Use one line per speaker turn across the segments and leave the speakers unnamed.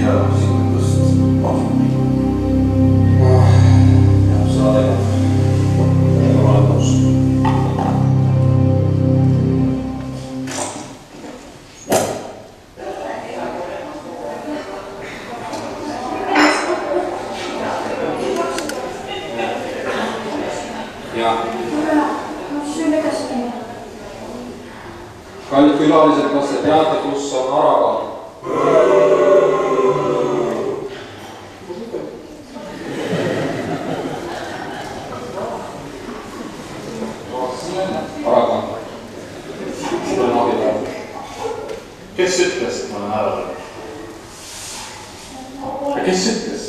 tea sinust vahvi. Ja sa tead valgus. Kallid külalised, kas te teate, kus on Aragon? Aragon. Seda on abielu.
Kes ütles, et ma olen Aragon? Ja kes ütles?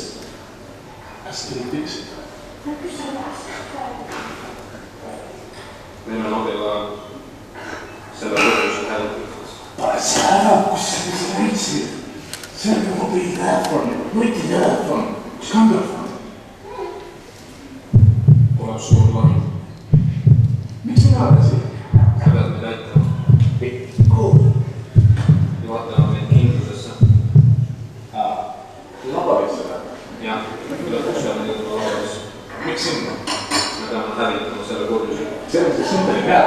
Kas te nüüd üksite?
Meil on abielu selle põhjuse hääletuseks.
Pane see ära, kus sa seda võitsid? See on mobiiltelefon, nutitelefon. Kus kandtelefon?
Tuleb suur lani.
Miks sa arvasid?
Sa pead meid aitama.
Kuhu?
Juhatame meid kindlusesse.
Labavisse?
Jah, lõpuks peame jõudma labavisse.
Miks sinna?
Me peame hävitama selle kurjuse.
Selles on sinna ei pea.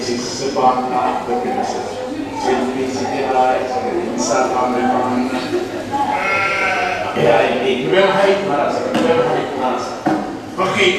Siis panna õpilased. Selviisi teha, saadame panna. Ja ei, me peame hävitama ära seda. Okei.